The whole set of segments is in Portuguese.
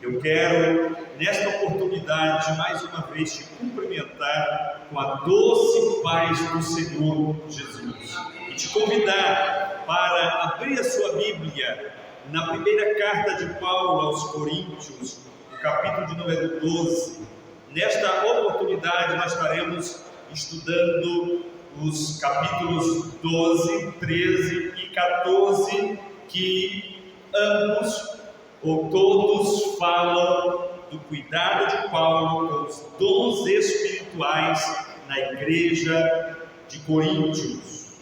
Eu quero, nesta oportunidade, mais uma vez te cumprimentar com a doce paz do Senhor Jesus e te convidar para abrir a sua Bíblia na primeira carta de Paulo aos Coríntios, no capítulo de número 12. Nesta oportunidade nós estaremos estudando os capítulos 12, 13 e 14, que ambos ou todos falam do cuidado de Paulo com os dons espirituais na igreja de Coríntios.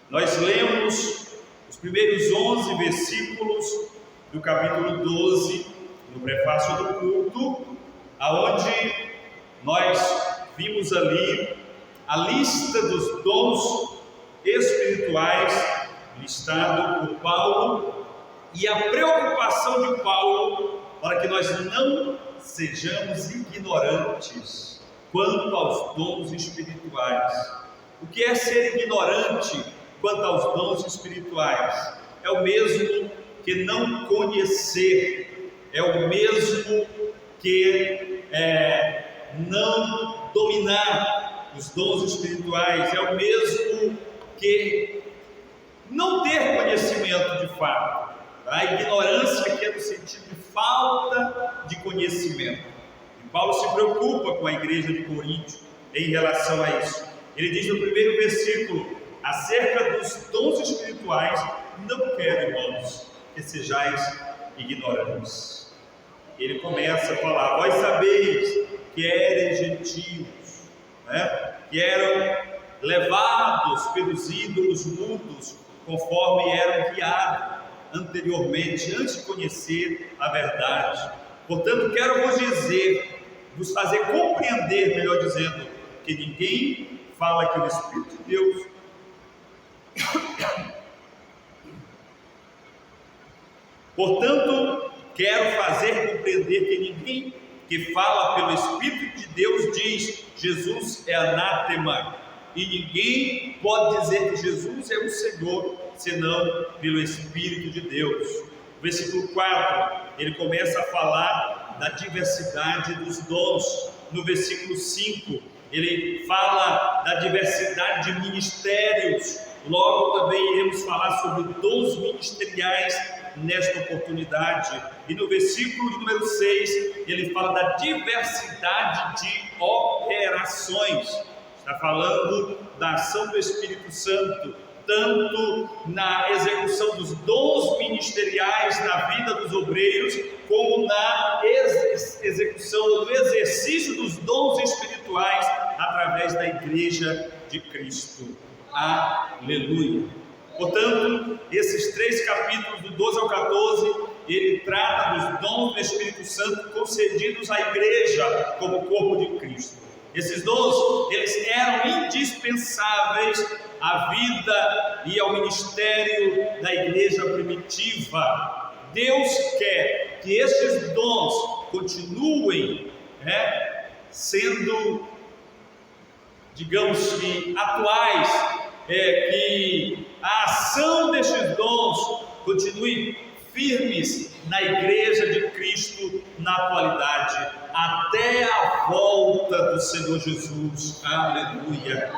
Nós lemos os primeiros 11 versículos do capítulo 12, no prefácio do culto, aonde nós vimos ali a lista dos dons espirituais listado por Paulo e a preocupação de Paulo para que nós não sejamos ignorantes quanto aos dons espirituais. O que é ser ignorante quanto aos dons espirituais? É o mesmo que não conhecer, é o mesmo que não dominar os dons espirituais, é o mesmo que não ter conhecimento de fato. A ignorância que é no sentido de falta de conhecimento. E Paulo se preocupa com a igreja de Corinto em relação a isso. Ele diz no primeiro versículo, acerca dos dons espirituais, não quero, irmãos, que sejais ignorantes. Ele começa a falar, vós sabeis que eres gentios, que eram levados pelos ídolos mudos, conforme eram guiados anteriormente, antes de conhecer a verdade. Portanto, quero vos dizer, vos fazer compreender, melhor dizendo, que ninguém fala que o Espírito de Deus portanto, quero fazer compreender que ninguém que fala pelo Espírito de Deus diz Jesus é anátema, e ninguém pode dizer que Jesus é o Senhor senão pelo Espírito de Deus. Versículo 4, ele começa a falar da diversidade dos dons. No versículo 5, ele fala da diversidade de ministérios. Logo também iremos falar sobre dons ministeriais nesta oportunidade. E no versículo de número 6, ele fala da diversidade de operações. Está falando da ação do Espírito Santo, tanto na execução dos dons ministeriais na vida dos obreiros, como na execução, no exercício dos dons espirituais através da igreja de Cristo. Aleluia! Portanto, esses 3 capítulos, do 12 ao 14, ele trata dos dons do Espírito Santo concedidos à igreja como corpo de Cristo. Esses dons, eles eram indispensáveis à vida e ao ministério da igreja primitiva. Deus quer que estes dons continuem sendo, digamos que, atuais, que a ação destes dons continue firmes na igreja de Cristo na atualidade, até a volta do Senhor Jesus. Aleluia!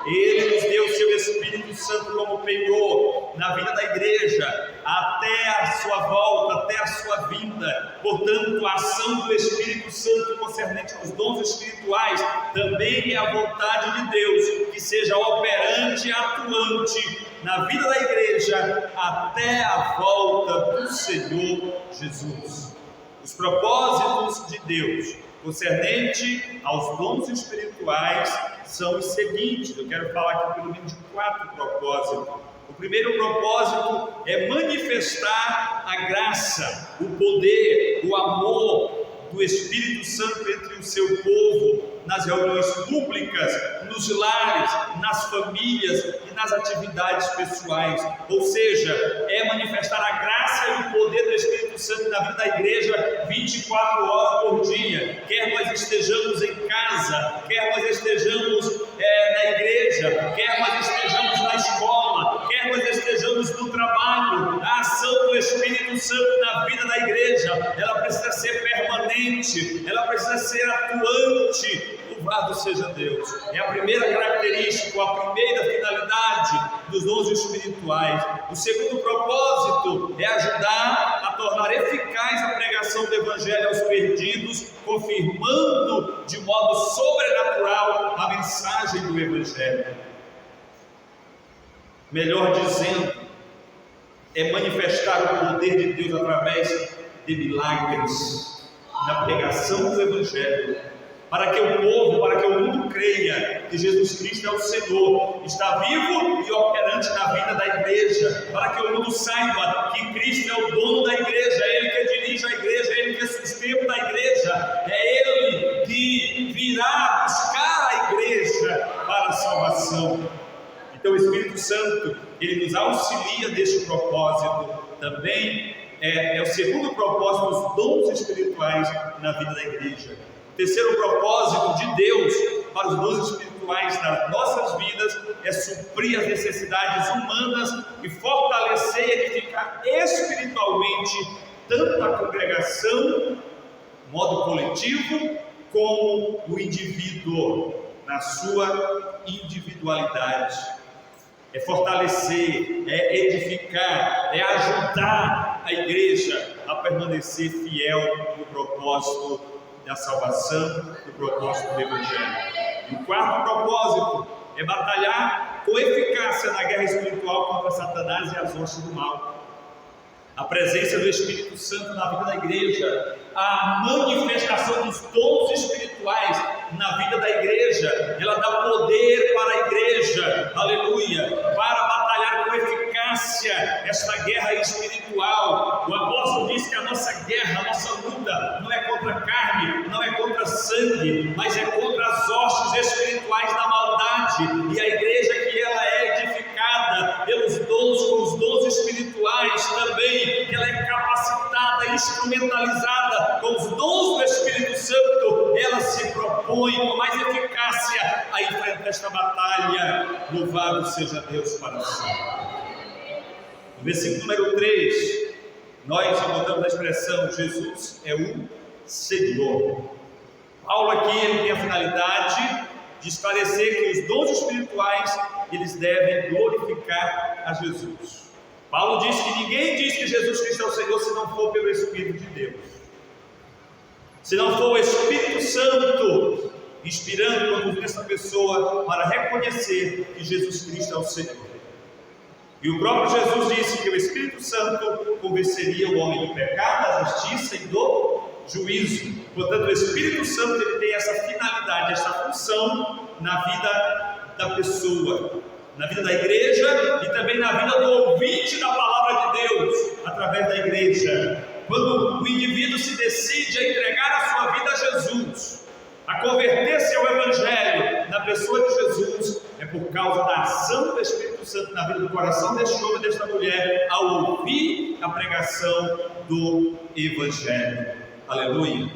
Ele nos deu o seu Espírito Santo como penhor na vida da igreja, até a sua volta, até a sua vinda. Portanto, a ação do Espírito Santo concernente aos dons espirituais também é a vontade de Deus, que seja operante e atuante na vida da igreja até a volta do Senhor Jesus. Os propósitos de Deus concernente aos dons espirituais são os seguintes. Eu quero falar aqui pelo menos de 4 propósitos. O primeiro propósito é manifestar a graça, o poder, o amor do Espírito Santo entre o seu povo, nas reuniões públicas, nos lares, nas famílias e nas atividades pessoais. Ou seja, é manifestar a graça e o poder do Espírito Santo na vida da igreja 24 horas por dia. Quer nós estejamos em casa, quer nós estejamos na igreja, quer nós estejamos na escola, quer nós estejamos no trabalho, a ação do Espírito Espírito Santo na vida da igreja, ela precisa ser permanente, ela precisa ser atuante. Louvado seja Deus. É a primeira característica, a primeira finalidade dos dons espirituais. O segundo propósito é ajudar a tornar eficaz a pregação do Evangelho aos perdidos, confirmando de modo sobrenatural a mensagem do Evangelho. Melhor dizendo, é manifestar o poder de Deus através de milagres na pregação do Evangelho, para que o povo, para que o mundo creia que Jesus Cristo é o Senhor, está vivo e operante na vida da igreja, para que o mundo saiba que Cristo é o dono da igreja, é Ele que dirige a igreja, é Ele que sustenta a igreja, é Ele que virá buscar a igreja para a salvação. Então o Espírito Santo, Ele nos auxilia neste propósito. Também é o segundo propósito dos dons espirituais na vida da igreja. O terceiro propósito de Deus para os dons espirituais nas nossas vidas é suprir as necessidades humanas e fortalecer e edificar espiritualmente tanto a congregação, modo coletivo, como o indivíduo na sua individualidade. É fortalecer, é edificar, é ajudar a igreja a permanecer fiel no propósito da salvação, no propósito do Evangelho. E o quarto propósito é batalhar com eficácia na guerra espiritual contra Satanás e as hostes do mal. A presença do Espírito Santo na vida da igreja, a manifestação dos dons espirituais na vida da igreja, ela dá poder para a igreja, aleluia, para batalhar com eficácia esta guerra espiritual. O apóstolo diz que a nossa guerra, a nossa luta não é contra a carne, não é contra sangue, mas é contra as hostes espirituais da maldade. E a igreja que ela é edificada pelos dons, com os dons espirituais também, que ela é capacitada, instrumentalizada com os dons do Espírito Santo, ela se propõe com mais eficácia a enfrentar esta batalha. Louvado seja Deus para sempre. No versículo número 3, nós encontramos a expressão Jesus é o Senhor. Paulo aqui ele tem a finalidade de esclarecer que os dons espirituais eles devem glorificar a Jesus. Paulo diz que ninguém diz que Jesus Cristo é o Senhor se não for pelo Espírito de Deus, se não for o Espírito Santo inspirando, conduzindo essa pessoa para reconhecer que Jesus Cristo é o Senhor. E o próprio Jesus disse que o Espírito Santo convenceria o homem do pecado, da justiça e do juízo. Portanto, o Espírito Santo ele tem essa finalidade, essa função na vida da pessoa, na vida da igreja e também na vida do ouvinte da palavra de Deus, através da igreja. Quando o indivíduo se decide a entregar a sua vida a Jesus, a converter-se ao Evangelho na pessoa de Jesus, é por causa da ação do Espírito Santo na vida do coração deste homem e desta mulher, ao ouvir a pregação do Evangelho. Aleluia!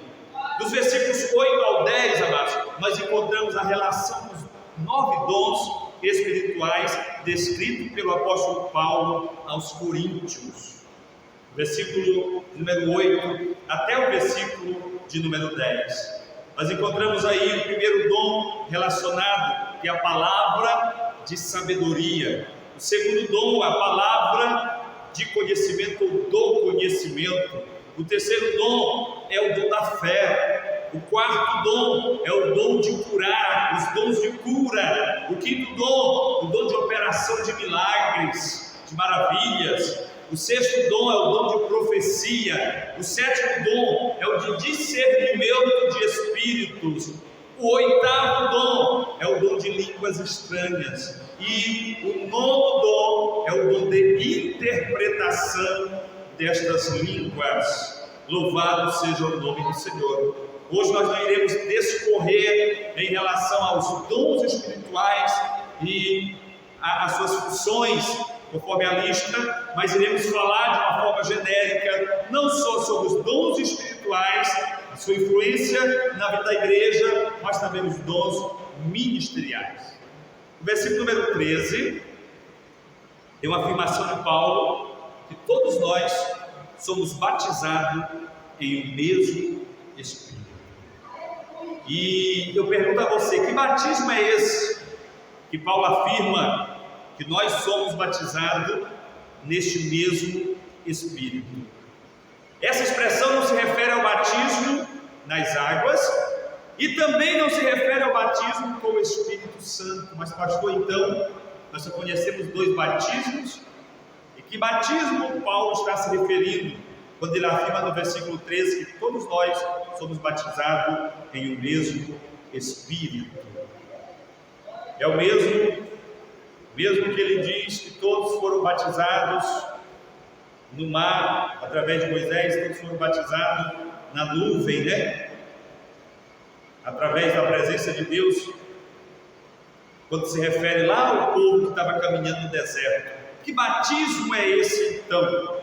Dos versículos 8 ao 10, amados, nós encontramos a relação dos 9 dons espirituais descrito pelo apóstolo Paulo aos Coríntios, versículo número 8 até o versículo de número 10. Nós encontramos aí o primeiro dom relacionado, que é a palavra de sabedoria. O segundo dom, a palavra de conhecimento ou do conhecimento. O terceiro dom é o dom da fé. O quarto dom é o dom de curar, os dons de cura. O quinto dom, o dom de operação de milagres, de maravilhas. O sexto dom é o dom de profecia. O sétimo dom é o de discernimento de espíritos. O oitavo dom é o dom de línguas estranhas. E o nono dom é o dom de interpretação destas línguas. Louvado seja o nome do Senhor. Hoje nós não iremos discorrer em relação aos dons espirituais e as suas funções, conforme a lista, mas iremos falar de uma forma genérica, não só sobre os dons espirituais, a sua influência na vida da igreja, mas também os dons ministeriais. No versículo número 13, tem uma afirmação de Paulo, que todos nós somos batizados em um mesmo Espírito. E eu pergunto a você, que batismo é esse que Paulo afirma que nós somos batizados neste mesmo Espírito? Essa expressão não se refere ao batismo nas águas e também não se refere ao batismo com o Espírito Santo. Mas pastor, então, nós só conhecemos 2 batismos. E que batismo Paulo está se referindo quando ele afirma no versículo 13 que todos nós somos batizados em um mesmo Espírito? É o mesmo que ele diz que todos foram batizados no mar, através de Moisés, todos foram batizados na nuvem, né? Através da presença de Deus, quando se refere lá ao povo que estava caminhando no deserto. Que batismo é esse então?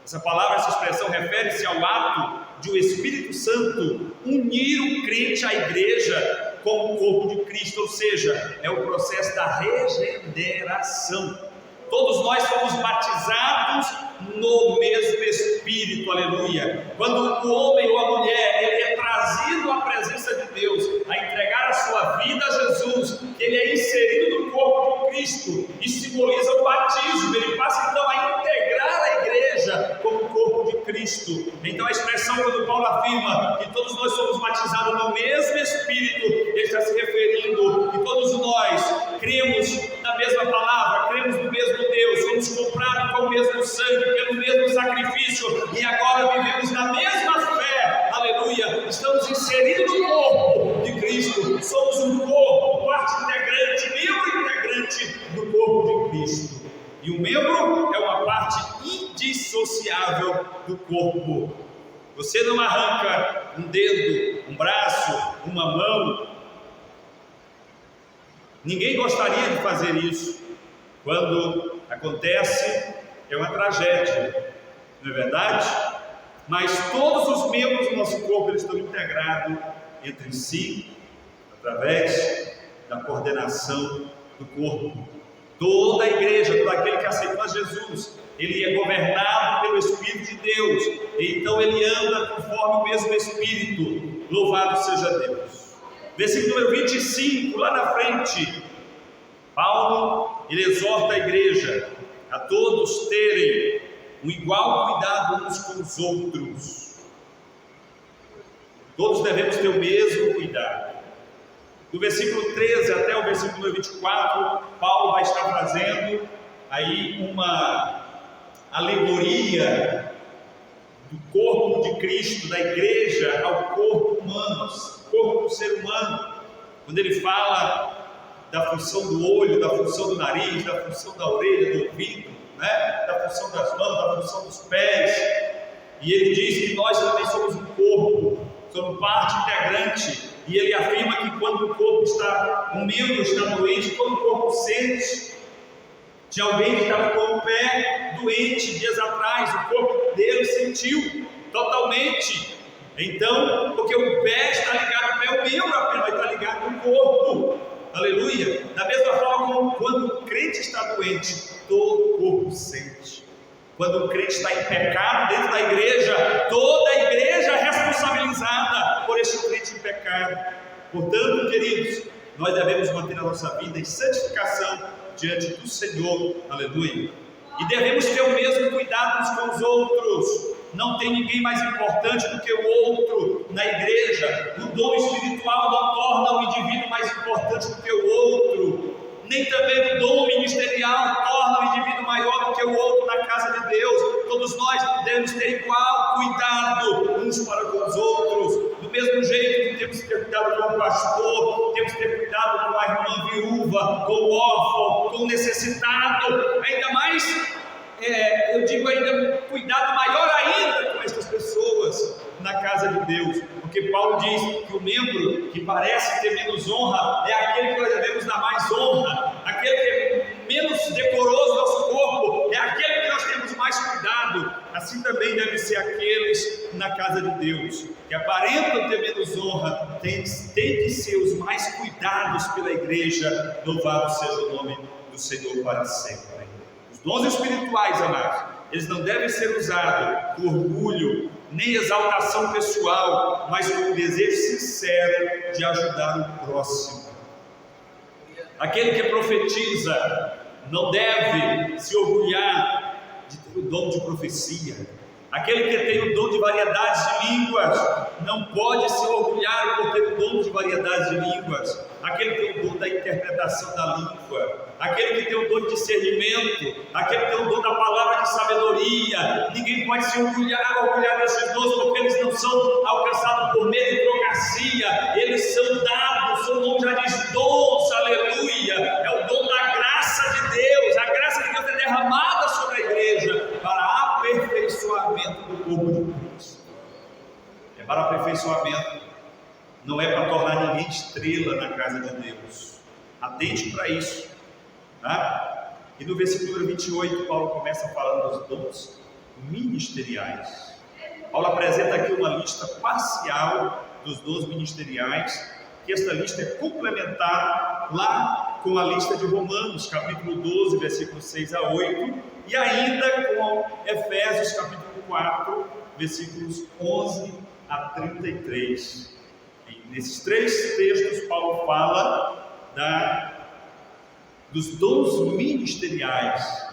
Essa palavra, essa expressão refere-se ao ato de o Espírito Santo unir o crente à igreja com o corpo de Cristo, ou seja, é o processo da regeneração. Todos nós fomos batizados no mesmo Espírito, aleluia. Quando o homem ou a mulher, ele é trazido à presença de Deus, a entregar a sua vida a Jesus, ele é inserido no corpo de Cristo, e simboliza o batismo, ele passa então a integrar a igreja como o corpo de Cristo. Então a expressão quando Paulo afirma que todos nós somos batizados no mesmo Espírito, ele está se referindo que todos nós cremos na mesma palavra, cremos no mesmo Deus, fomos comprados com o mesmo sangue, pelo mesmo sacrifício, e agora vivemos na mesma fé, aleluia. Estamos inseridos no corpo de Cristo, somos um corpo, parte integrante, membro integrante do corpo de Cristo. E o membro é uma parte indissociável do corpo. Você não arranca um dedo, um braço, uma mão. Ninguém gostaria de fazer isso. Quando acontece, é uma tragédia, não é verdade? Mas todos os membros do nosso corpo eles estão integrados entre si, através da coordenação do corpo. Toda a igreja, todo aquele que aceitou a Jesus, ele é governado pelo Espírito de Deus, então ele anda conforme o mesmo Espírito. Louvado seja Deus. Versículo número 25, lá na frente, Paulo, ele exorta a igreja a todos terem um igual cuidado uns com os outros. Todos devemos ter o mesmo cuidado. Do versículo 13 até o versículo 24, Paulo vai estar fazendo aí uma alegoria do corpo de Cristo, da igreja, ao corpo humano, corpo do ser humano, quando ele fala da função do olho, da função do nariz, da função da orelha, do ouvido, né? Da função das mãos, da função dos pés, e ele diz que nós também somos um corpo, somos parte integrante, e ele afirma que quando o corpo está, um membro está doente, todo o corpo sente. De alguém que estava com o pé doente dias atrás, o corpo dele sentiu totalmente. Então, porque o pé está ligado ao pé, o membro apenas está ligado com o corpo, aleluia. Da mesma forma como quando o crente está doente, todo o corpo sente. Quando o crente está em pecado dentro da igreja, toda a igreja é responsabilizada por esse crente em pecado. Portanto, queridos, nós devemos manter a nossa vida em santificação diante do Senhor, aleluia. E devemos ter o mesmo cuidado uns com os outros. Não tem ninguém mais importante do que o outro na igreja. O dom espiritual não torna o indivíduo mais importante do que o outro. Nem também o dom ministerial torna o indivíduo maior do que o outro na casa de Deus. Todos nós devemos ter igual cuidado uns para com os outros. Do mesmo jeito que temos que ter cuidado com o pastor, temos que ter cuidado com a irmã viúva, com o órfão, com o necessitado. Ainda mais, eu digo ainda, cuidado maior ainda com estas pessoas na casa de Deus. Porque Paulo diz que o membro que parece ter menos honra é aquele que nós devemos dar mais honra. Aquele que é menos decoroso do nosso corpo é aquele que nós temos mais cuidado. Assim também devem ser aqueles na casa de Deus, que aparentam ter menos honra, tem que ser os mais cuidados pela igreja. Louvado seja o nome do Senhor para sempre. Os dons espirituais, amados, eles não devem ser usados por orgulho, nem exaltação pessoal, mas com o desejo sincero de ajudar o próximo. Aquele que profetiza não deve se orgulhar de ter o dom de profecia. Aquele que tem o dom de variedades de línguas não pode se orgulhar por ter o dom de variedades de línguas. Aquele que tem o dom da interpretação da língua, aquele que tem o dom de discernimento, aquele que tem o dom da palavra de sabedoria, ninguém pode se orgulhar desses dons, porque eles não são alcançados por meritocracia, eles são dados, o nome já diz dons, aleluia, é o dom da graça de Deus, a graça de Deus é derramada sobre a igreja para aperfeiçoamento do corpo de Cristo. É para aperfeiçoamento, não é para tornar ninguém estrela na casa de Deus. Atente para isso, tá? E no versículo 28, Paulo começa falando dos dons ministeriais. Paulo apresenta aqui uma lista parcial dos dons ministeriais, que esta lista é complementar lá com a lista de Romanos, capítulo 12, versículos 6 a 8, e ainda com Efésios, capítulo 4, versículos 11 a 33. E nesses três textos, Paulo fala dos dons ministeriais: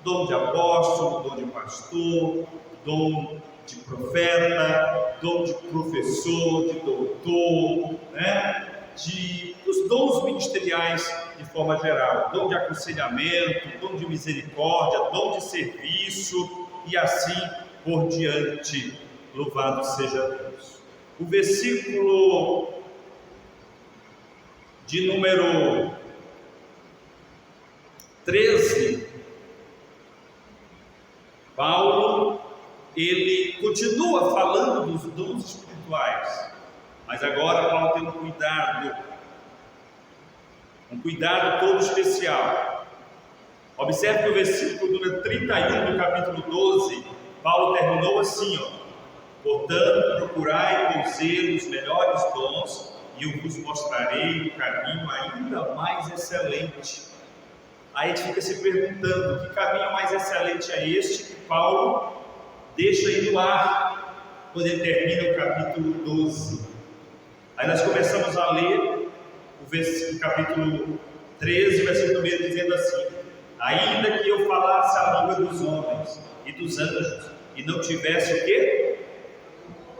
dom de apóstolo, dom de pastor, dom de profeta, dom de professor, de doutor, dos dons ministeriais de forma geral, dom de aconselhamento, dom de misericórdia, dom de serviço e assim por diante. Louvado seja Deus. O versículo de número 13, Paulo, ele continua falando dos dons espirituais, mas agora Paulo tem um cuidado todo especial. Observe que o versículo número 31 do capítulo 12, Paulo terminou assim, portanto, procurai com zelo os melhores dons, e eu vos mostrarei o caminho ainda mais excelente. Aí a gente fica se perguntando, que caminho mais excelente é este que Paulo deixa aí no ar, quando ele termina o capítulo 12. Aí nós começamos a ler o capítulo 13, versículo 1, dizendo assim: ainda que eu falasse a língua dos homens e dos anjos, e não tivesse o quê?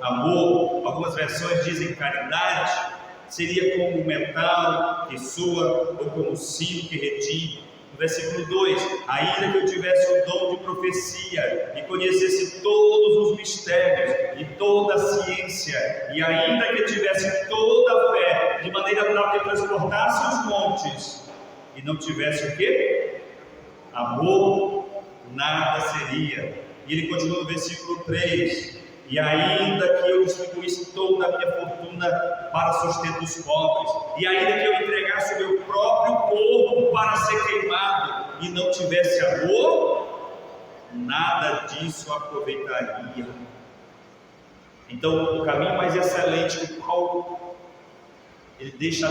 Amor, algumas versões dizem caridade, seria como um metal que soa, ou como um sino que retine. No versículo 2, ainda que eu tivesse o dom de profecia, e conhecesse todos os mistérios, e toda a ciência, e ainda que eu tivesse toda a fé, de maneira tal que transportasse os montes, e não tivesse o quê? Amor, nada seria. E ele continua no versículo 3, e ainda que eu distribuísse toda a minha fortuna para sustento dos pobres, e ainda que eu entregasse o meu próprio corpo para ser queimado, e não tivesse amor, nada disso aproveitaria. Então, o caminho mais excelente que Paulo ele deixa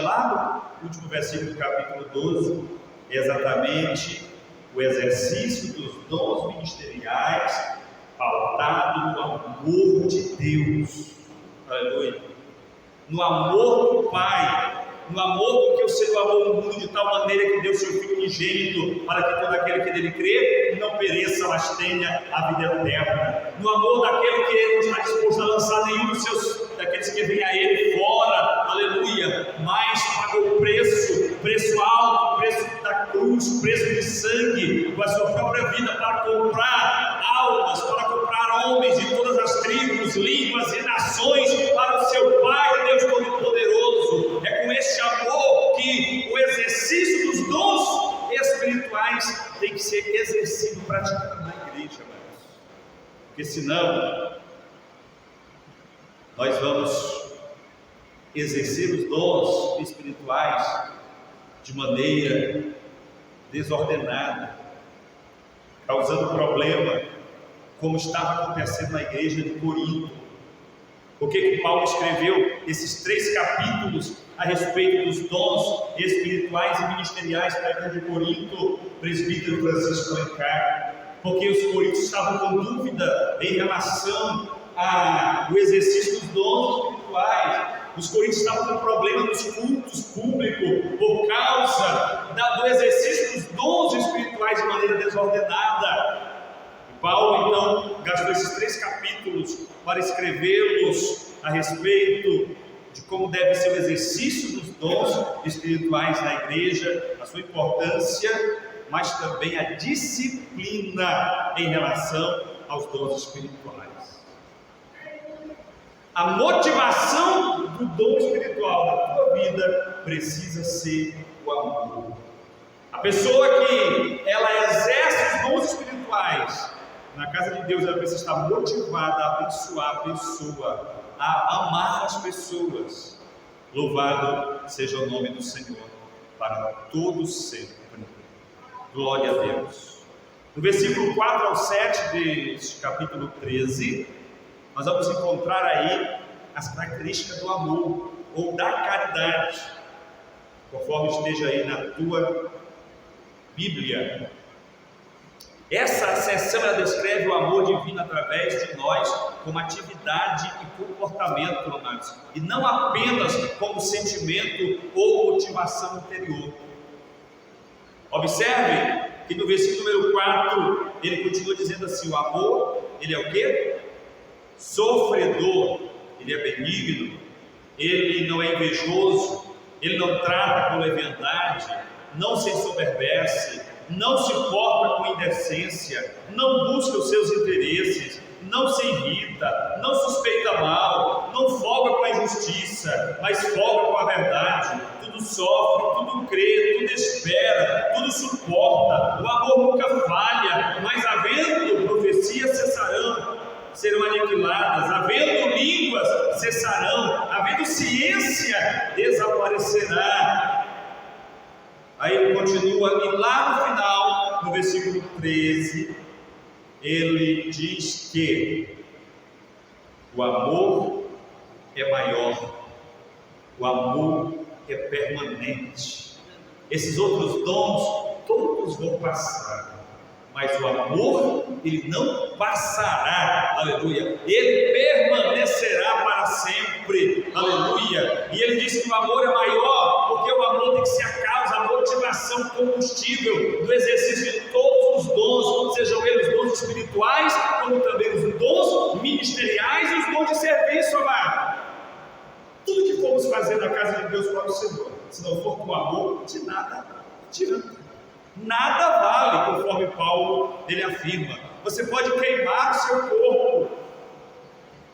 lá no último versículo do capítulo 12, é exatamente o exercício dos dons ministeriais, pautado no amor de Deus, aleluia, no amor do Pai, no amor com que o Senhor amou o mundo de tal maneira que deu seu Filho unigênito, para que todo aquele que nele crê não pereça, mas tenha a vida eterna, no amor daquele que não está disposto a lançar nenhum daqueles que vêm a Ele fora, aleluia, mas pagou o preço alto, preço da cruz, preço de sangue, com a sua própria vida para comprar almas, para comprar homens de todas as tribos, línguas e nações para o seu Pai, Deus Todo-Poderoso. É com esse amor que o exercício dos dons espirituais tem que ser exercido, praticado na igreja, amados. Porque senão nós vamos exercer os dons espirituais de maneira desordenada, causando problema, como estava acontecendo na igreja de Corinto. Por que Paulo escreveu esses 3 capítulos a respeito dos dons espirituais e ministeriais para a igreja de Corinto? Presbítero Francisco Alencar, porque os coríntios estavam com dúvida em relação ao exercício dos dons espirituais. Os coríntios estavam com problema nos cultos públicos por causa do exercício dos dons espirituais de maneira desordenada. E Paulo então gastou esses 3 capítulos para escrevê-los a respeito de como deve ser o exercício dos dons espirituais na igreja, a sua importância, mas também a disciplina em relação aos dons espirituais. A motivação do dom espiritual na tua vida precisa ser o amor. A pessoa que ela exerce os dons espirituais na casa de Deus, ela precisa estar motivada a abençoar a pessoa, a amar as pessoas. Louvado seja o nome do Senhor para todos sempre. Glória a Deus. No versículo 4 ao 7 deste capítulo 13, nós vamos encontrar aí as características do amor ou da caridade, conforme esteja aí na tua Bíblia. Essa seção ela descreve o amor divino através de nós como atividade e comportamento, amados, e não apenas como sentimento ou motivação interior. Observe que no versículo número 4 ele continua dizendo assim: o amor, ele é o quê? Sofredor, ele é benigno, ele não é invejoso, ele não trata com leviandade, não se ensoberbece, não se porta com indecência, não busca os seus interesses, não se irrita, não suspeita mal, não folga com a injustiça, mas folga com a verdade. Tudo sofre, tudo crê, tudo espera, tudo suporta. O amor nunca falha, mas havendo profecias serão aniquiladas, havendo línguas cessarão, havendo ciência desaparecerá. Aí ele continua, e lá no final, no versículo 13, ele diz que o amor é maior, o amor é permanente. Esses outros dons, todos vão passar, mas o amor, ele não passará, aleluia, ele permanecerá para sempre, aleluia. E ele diz que o amor é maior, porque o amor tem que ser a causa, a motivação, combustível do exercício de todos os dons, sejam eles dons espirituais, como também os dons ministeriais e os dons de serviço, amado. Tudo que formos fazer na casa de Deus para o Senhor, se não for com amor, de nada adianta. Nada vale, conforme Paulo ele afirma. Você pode queimar o seu corpo,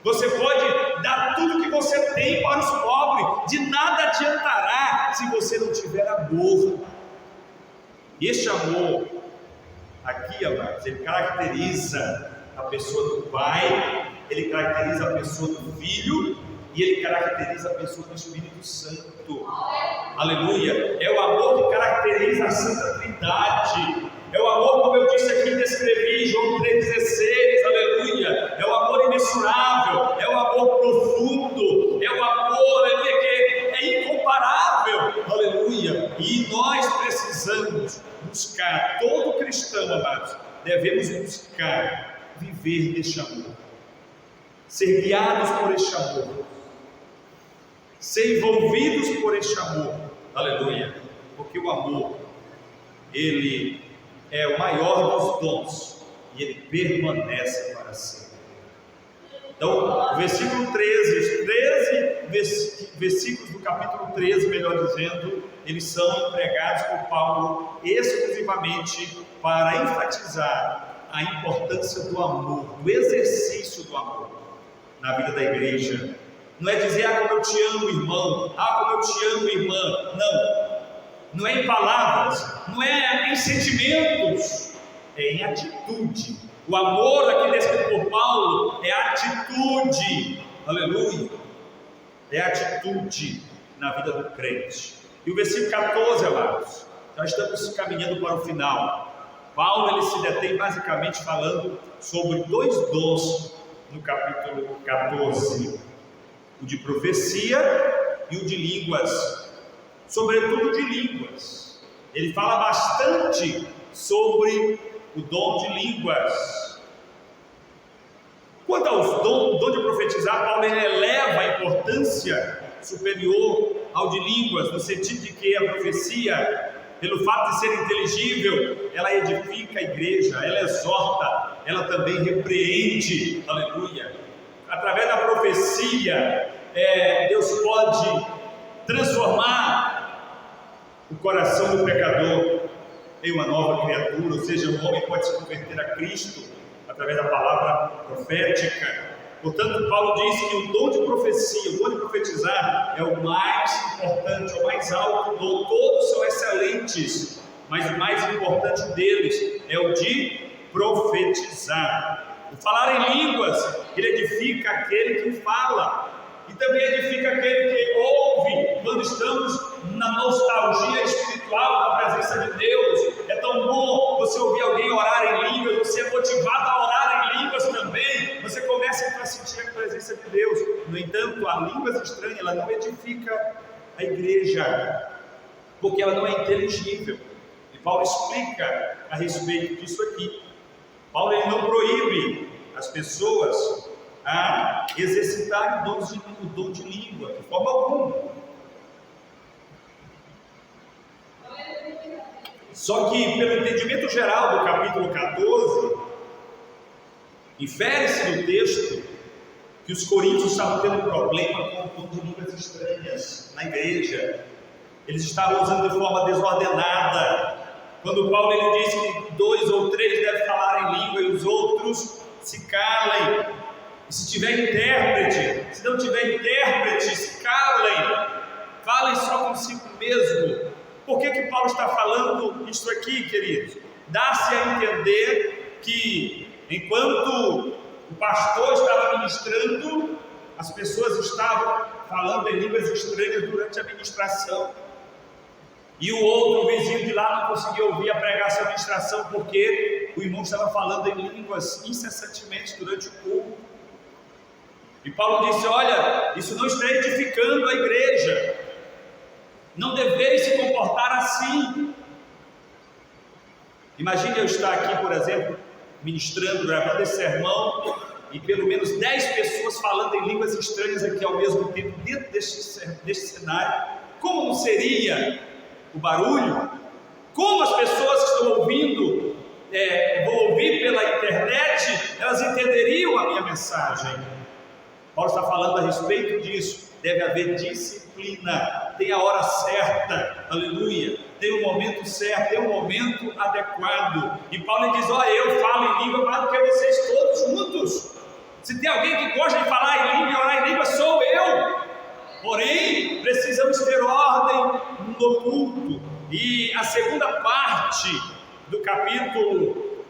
você pode dar tudo que você tem para os pobres, de nada adiantará se você não tiver amor. E este amor aqui, amados, ele caracteriza a pessoa do Pai, ele caracteriza a pessoa do Filho e ele caracteriza a pessoa do Espírito Santo. Aleluia! É o amor que caracteriza a Santa Trindade. É o amor, como eu disse aqui, descrevi em João 3,16, aleluia. É o amor imensurável, é o amor profundo, é o amor, aleluia, que é incomparável, aleluia. E nós precisamos buscar, todo cristão, amados, devemos buscar viver neste amor, ser guiados por este amor, ser envolvidos por este amor, aleluia, porque o amor, ele é o maior dos dons e ele permanece para sempre. Então, o versículo 13, os 13 versículos do capítulo 13, melhor dizendo, eles são empregados por Paulo exclusivamente para enfatizar a importância do amor, do exercício do amor na vida da igreja. Não é dizer, como eu te amo, irmão, como eu te amo, irmã. Não é em palavras, não é em sentimentos, é em atitude. O amor aqui descrito por Paulo é atitude, aleluia, é atitude na vida do crente. E o versículo 14, amados, já estamos caminhando para o final. Paulo ele se detém basicamente falando sobre 2 dons no capítulo 14, o de profecia e o de línguas. Sobretudo de línguas. Ele fala bastante sobre o dom de línguas. Quanto ao dom de profetizar, Paulo eleva a importância superior ao de línguas, no sentido de que a profecia, pelo fato de ser inteligível, ela edifica a igreja, ela exorta, ela também repreende, aleluia. Através da profecia, Deus pode transformar o coração do pecador em uma nova criatura, ou seja, o homem pode se converter a Cristo através da palavra profética. Portanto, Paulo diz que o dom de profecia, o dom de profetizar é o mais importante, é o mais alto dom. Todos são excelentes, mas o mais importante deles é o de profetizar. O falar em línguas, ele edifica aquele que fala, e também edifica aquele que ouve. Quando estamos na nostalgia espiritual da presença de Deus, é tão bom você ouvir alguém orar em línguas, você é motivado a orar em línguas também, você começa a sentir a presença de Deus. No entanto, a línguas estranhas, ela não edifica a igreja, porque ela não é inteligível, e Paulo explica a respeito disso aqui. Paulo ele não proíbe as pessoas a exercitar o dom de língua, de forma alguma. Só que, pelo entendimento geral do capítulo 14, infere-se no texto que os coríntios estavam tendo problema com o dom de línguas estranhas na igreja. Eles estavam usando de forma desordenada. Quando Paulo ele diz que 2 ou 3 devem falar em língua e os outros se calem. E se tiver intérprete, se não tiver intérprete, se calem, falem só consigo mesmo. Por que Paulo está falando isso aqui, queridos? Dá-se a entender que enquanto o pastor estava ministrando, as pessoas estavam falando em línguas estranhas durante a ministração, e o outro vizinho de lá não conseguia ouvir a pregação e a ministração porque o irmão estava falando em línguas incessantemente durante o culto. E Paulo disse: olha, isso não está edificando a igreja, não deveis se comportar assim. Imagine eu estar aqui, por exemplo, ministrando, gravando esse sermão, e pelo menos 10 pessoas falando em línguas estranhas aqui ao mesmo tempo, dentro deste cenário. Como não seria o barulho? Como as pessoas que estão ouvindo, vão ouvir pela internet, elas entenderiam a minha mensagem? Paulo está falando a respeito disso. Deve haver disciplina, tem a hora certa, aleluia, tem o momento certo, tem o momento adequado. E Paulo diz: olha, eu falo em língua mais do que vocês todos juntos. Se tem alguém que gosta de falar em língua e orar em língua, sou eu. Porém, precisamos ter ordem no culto. E a segunda parte do capítulo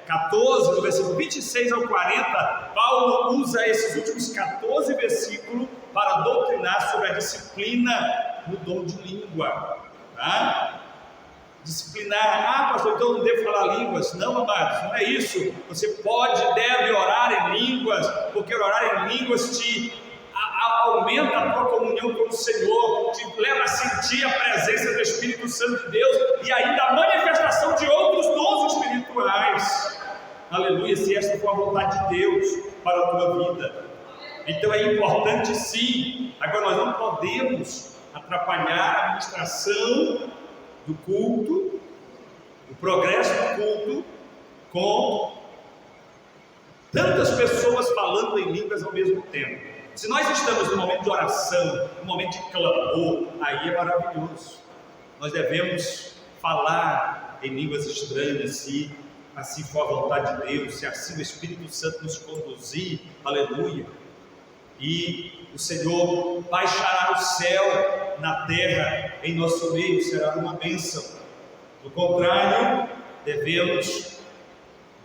14, do versículo 26 ao 40, Paulo usa esses últimos 14 versículos para doutrinar sobre a disciplina no dom de língua. Tá? Disciplinar, pastor, então não devo falar línguas? Não, amados, não é isso. Você pode, deve orar em línguas, porque orar em línguas te aumenta a tua comunhão com o Senhor, te leva a sentir a presença do Espírito Santo de Deus e ainda a manifestação de outros dons espirituais. Aleluia, se esta for a vontade de Deus para a tua vida. Então é importante sim. Agora nós não podemos atrapalhar a administração do culto, o progresso do culto, com tantas pessoas falando em línguas ao mesmo tempo. Se nós estamos no momento de oração, no momento de clamor, aí é maravilhoso. Nós devemos falar em línguas estranhas, se assim for a vontade de Deus, se assim o Espírito Santo nos conduzir, aleluia. E o Senhor baixará o céu na terra em nosso meio, será uma bênção. Do contrário, devemos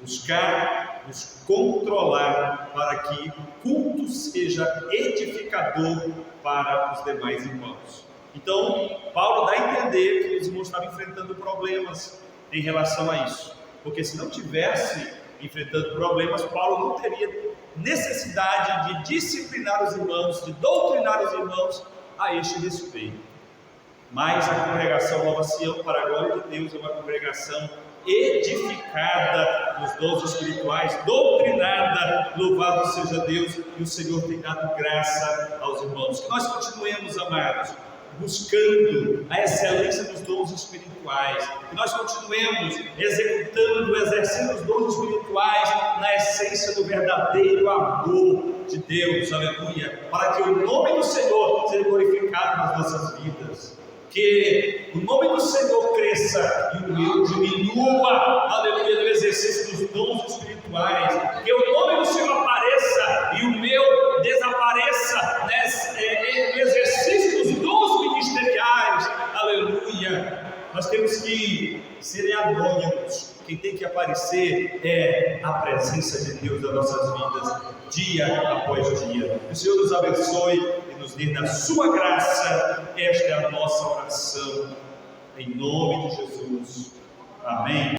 buscar nos controlar para que o culto seja edificador para os demais irmãos. Então, Paulo dá a entender que os irmãos estavam enfrentando problemas em relação a isso, porque se não tivesse enfrentando problemas, Paulo não teria necessidade de disciplinar os irmãos, de doutrinar os irmãos a este respeito. Mas a congregação Nova Sião, para a glória de Deus, é uma congregação edificada nos dons espirituais, doutrinada. Louvado seja Deus, e o Senhor tem dado graça aos irmãos. Que nós continuemos, amados, buscando a excelência dos dons espirituais, que nós continuemos executando, exercendo os dons espirituais na essência do verdadeiro amor de Deus, aleluia, para que o nome do Senhor seja glorificado nas nossas vidas, que o nome do Senhor cresça e o meu diminua, aleluia, no exercício dos dons espirituais, que o nome do Senhor apareça e o meu desapareça no exercício dos dons ministeriais, aleluia. Nós temos que ser anônimos. Quem tem que aparecer é a presença de Deus nas nossas vidas, dia após dia. Que o Senhor nos abençoe e nos dê da sua graça. Esta é a nossa oração, em nome de Jesus. Amém.